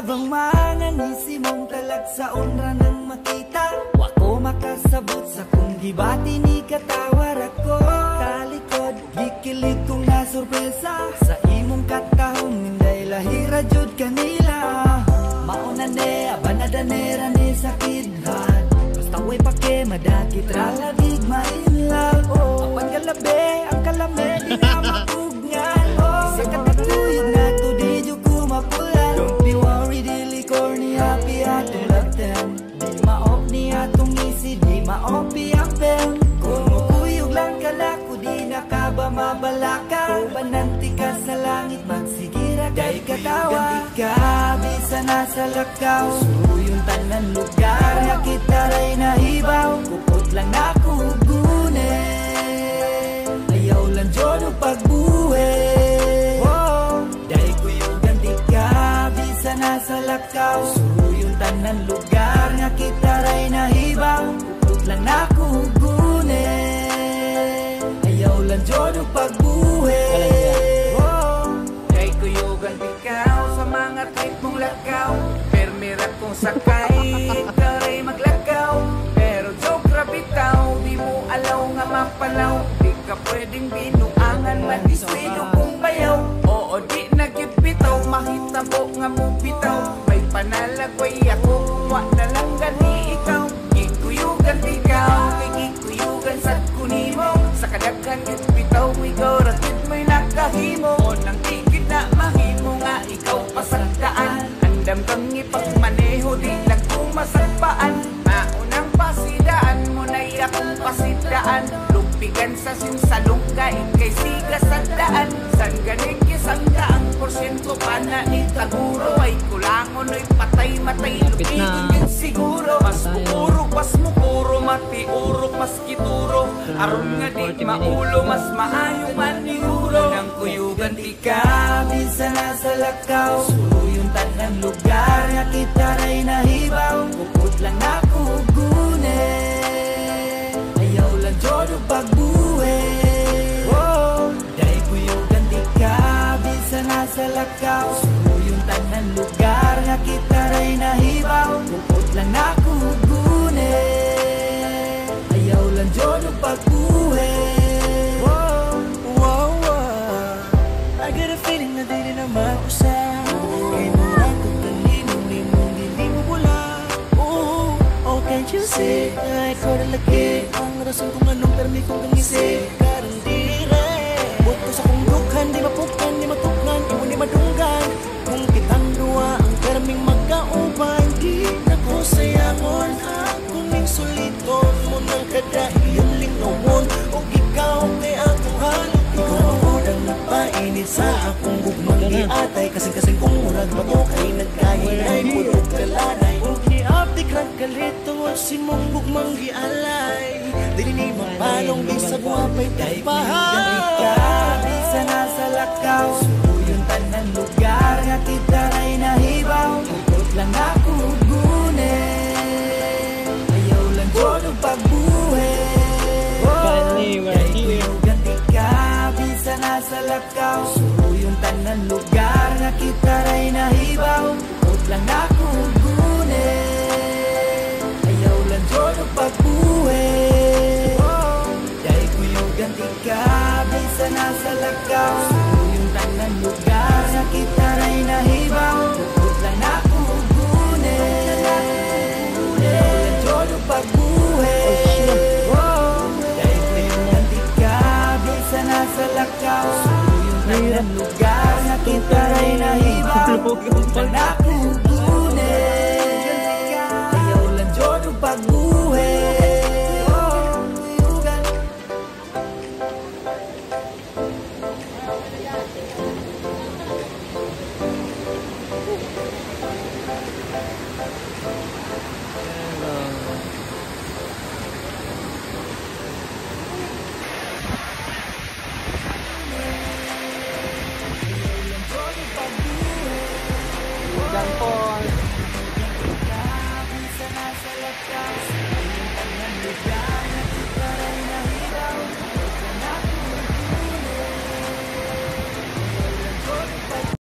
bang manganisi mong talag sa unra ng makita? Wako makasabot sa kung gibati ni katawar ako. Kalikod, gikilig kong nasurpresa sa imong katahong minday lahira jud kanila. Mauna ne, abanadanera ni sa kidlat. Basta way pake, madakit ralabig ma-inlove. Apan galabi, ang kalame di na mapugngan. Isa katatuyog na to di jud ko mapulan. Don't be worried, dili corny, happy atong love them. Di ma-off ni atong isi, di ma-off ang pen. Kung mukuyog lang kalako, di na ka ba mabalaka? O bananti ka sa langit, magsigira kay katawa. Ganti ka, bisa nasa lakaw. Suruyong tanan lugar, na kita ray nahibaw. Kupot lang ako gune, ayaw lang dyan o pagbuhe. Dahil ko yung ganti ka, bisa nasa lakaw. Suruyong tanan lugar, na kita ray nahibaw. Kupot lang ako gune, ayaw lang dyan o pagbuhe. Dahil ko yung ganti ka sa mga trip mong lakaw. Permirat kong sakay, ikaw ray maglakaw. Pero joke rabitaw, di mo alaw nga mapalaw. Di ka pwedeng binuangan, madiswino kong bayaw. Oo di nagipitaw, mahitabo nga mo bitaw. May panalagway ako, wa na lang gani ikaw. Gikuyugan ikaw, kay gikuyugan sad kunimo. Sa kadaghan gipitaw, ikaw rakit mo'y nakahimo. O nang tigid na mahimo nga ikaw pasagdaan. Andam kang ipagmaneho, di lang kong masagpaan. Maunang pasidaan mo na'y akong pasidaan. Lupigan sa simsalunggay, kay siga sa daan. San ganig isang daang porsyento pa na itaguro. Ay kulangon o'y patay-matay, lupigin siguro. Mas mukuro, mas mukuro, mati urok, mas kituro. Aron nga di maulo, mas maayo man niuro. Nang kuyugan di ka, bisa nasa lakaw. Suruyong tanan lugar, na kita ray nahibaw. Kupot lang ako gune, ayaw lang dyan o pagbuhe. Dahil kuyugan di ka, bisa nasa lakaw. Suruyong tanan lugar, na kita ray nahibaw. Kupot lang ako gune, ayaw lang dyan o pagbuhe. I get a feeling na di na mausap. Kailangan ko taninong-ninong hindi mo wala. Oh, can't you see? Na ikaw na lagi ang rason kung anong permi kong kangisi. Karandire buto sa kong dukhan, di mapukan, di matuknan, imo di madunggan. Kung kitang dua ang perming magkauban, di na ko sayangon. Akong ning solito mo ng kadahiyong lingawon. O ikaw kay akong halo. Ikaw ako nang nagpainit sa akong gugmang giatay. Kasing-kasing kong murag bato kay nagkahinay. Pulog kalanay o giapdik lang kalit tungod si mong gugmang gialay. Dili ni mapalong bisag wapay tagpahay. Bisa nasa lakaw. Suruyong tanan lugar, na kita ray nahibaw. Kupot lang ako gune, ayaw lang dyan o pagbuhe. Dahil kuyugan di ka, bisa nasa lakaw. Suruyong tanan lugar, na kita ray nahibaw. Kupot lang ako gune, ayaw lang dyan o pagbuhe. Dahil kuyugan di ka, bisa nasa lakaw. Suruyong tanan lugar, na kita ray nahibaw. Kupot lang ako gune, ayaw lang dyan o pagbuhe. Dahil kuyugan di ka, bisa nasa lakaw. Suruyong tanan lugar, na kita ray nahibaw. Kupot lang ako